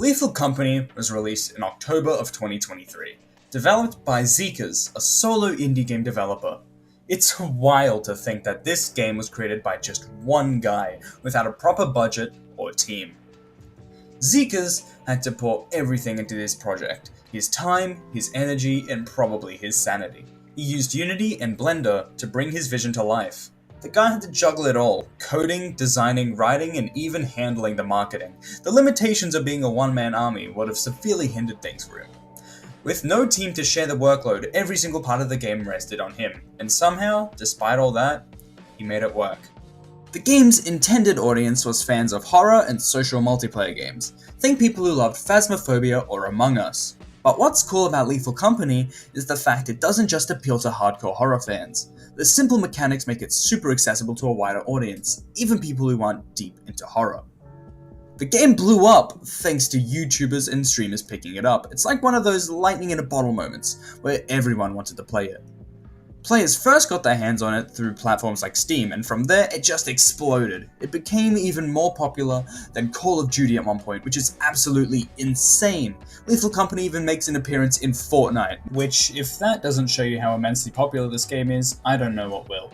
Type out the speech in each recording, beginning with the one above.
Lethal Company was released in October of 2023, developed by Zekas, a solo indie game developer. It's wild to think that this game was created by just one guy, without a proper budget or team. Zekas had to pour everything into this project, his time, his energy, and probably his sanity. He used Unity and Blender to bring his vision to life. The guy had to juggle it all: coding, designing, writing, and even handling the marketing. The limitations of being a one-man army would have severely hindered things for him. With no team to share the workload, every single part of the game rested on him, and somehow, despite all that, he made it work. The game's intended audience was fans of horror and social multiplayer games. Think people who loved Phasmophobia or Among Us. But what's cool about Lethal Company is the fact it doesn't just appeal to hardcore horror fans. The simple mechanics make it super accessible to a wider audience, even people who aren't deep into horror. The game blew up thanks to YouTubers and streamers picking it up. It's like one of those lightning in a bottle moments where everyone wanted to play it. Players first got their hands on it through platforms like Steam, and from there it just exploded. It became even more popular than Call of Duty at one point, which is absolutely insane. Lethal Company even makes an appearance in Fortnite, which, if that doesn't show you how immensely popular this game is, I don't know what will.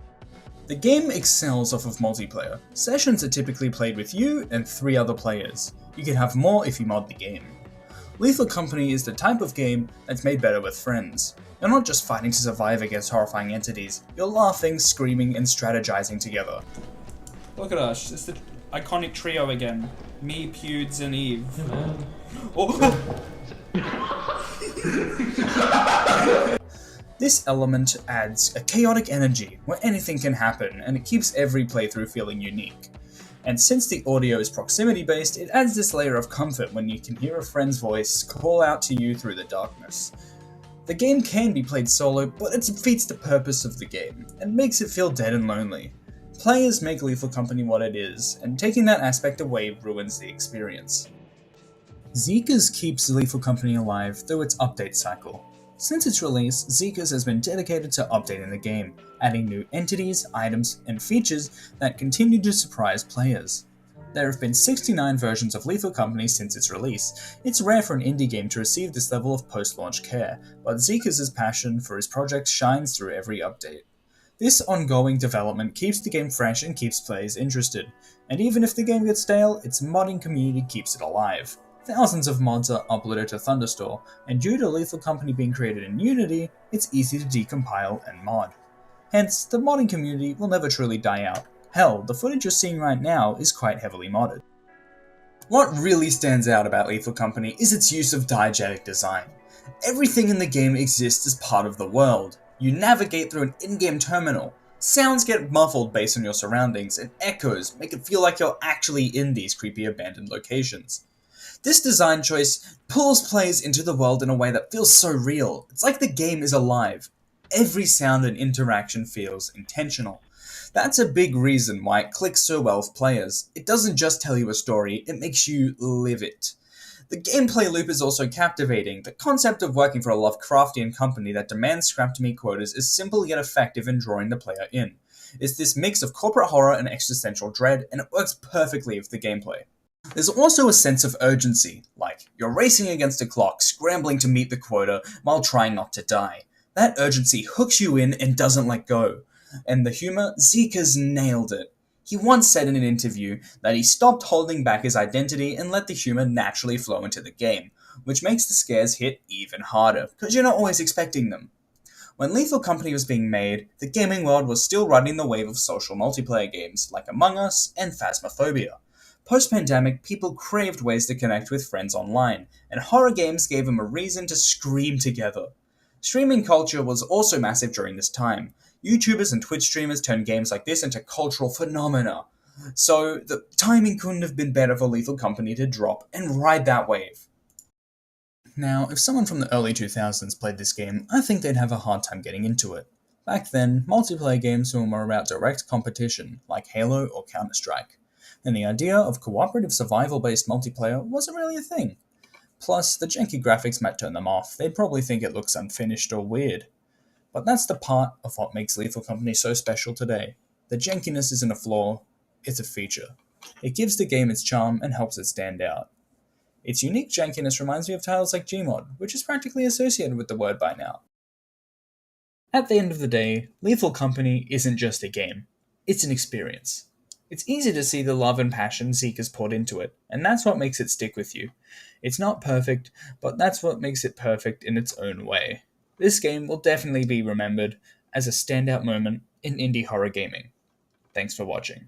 The game excels off of multiplayer. Sessions are typically played with you and 3 other players. You can have more if you mod the game. Lethal Company is the type of game that's made better with friends. You're not just fighting to survive against horrifying entities, you're laughing, screaming, and strategizing together. Look at us, it's the iconic trio again. Me, Pewds, and Eve. Oh. This element adds a chaotic energy where anything can happen, and it keeps every playthrough feeling unique. And since the audio is proximity based, it adds this layer of comfort when you can hear a friend's voice call out to you through the darkness. The game can be played solo, but it defeats the purpose of the game, and makes it feel dead and lonely. Players make Lethal Company what it is, and taking that aspect away ruins the experience. Zekas keeps Lethal Company alive through its update cycle. Since its release, Zekas has been dedicated to updating the game, adding new entities, items, and features that continue to surprise players. There have been 69 versions of Lethal Company since its release. It's rare for an indie game to receive this level of post-launch care, but Zekas' passion for his project shines through every update. This ongoing development keeps the game fresh and keeps players interested, and even if the game gets stale, its modding community keeps it alive. Thousands of mods are uploaded to Thunderstore, and due to Lethal Company being created in Unity, it's easy to decompile and mod. Hence, the modding community will never truly die out. Hell, the footage you're seeing right now is quite heavily modded. What really stands out about Lethal Company is its use of diegetic design. Everything in the game exists as part of the world. You navigate through an in-game terminal. Sounds get muffled based on your surroundings, and echoes make it feel like you're actually in these creepy abandoned locations. This design choice pulls players into the world in a way that feels so real. It's like the game is alive. Every sound and interaction feels intentional. That's a big reason why it clicks so well with players. It doesn't just tell you a story, it makes you live it. The gameplay loop is also captivating. The concept of working for a Lovecraftian company that demands scrap to meet quotas is simple yet effective in drawing the player in. It's this mix of corporate horror and existential dread, and it works perfectly with the gameplay. There's also a sense of urgency, like you're racing against a clock, scrambling to meet the quota while trying not to die. That urgency hooks you in and doesn't let go. And the humor, Zekas nailed it. He once said in an interview that he stopped holding back his identity and let the humor naturally flow into the game, which makes the scares hit even harder, because you're not always expecting them. When Lethal Company was being made, the gaming world was still riding the wave of social multiplayer games like Among Us and Phasmophobia. Post-pandemic, people craved ways to connect with friends online, and horror games gave them a reason to scream together. Streaming culture was also massive during this time. YouTubers and Twitch streamers turned games like this into cultural phenomena. So the timing couldn't have been better for Lethal Company to drop and ride that wave. Now, if someone from the early 2000s played this game, I think they'd have a hard time getting into it. Back then, multiplayer games were more about direct competition, like Halo or Counter-Strike, and the idea of cooperative survival-based multiplayer wasn't really a thing. Plus, the janky graphics might turn them off. They'd probably think it looks unfinished or weird. But that's the part of what makes Lethal Company so special today. The jankiness isn't a flaw, it's a feature. It gives the game its charm and helps it stand out. Its unique jankiness reminds me of titles like Gmod, which is practically associated with the word by now. At the end of the day, Lethal Company isn't just a game, it's an experience. It's easy to see the love and passion Zeke has poured into it, and that's what makes it stick with you. It's not perfect, but that's what makes it perfect in its own way. This game will definitely be remembered as a standout moment in indie horror gaming. Thanks for watching.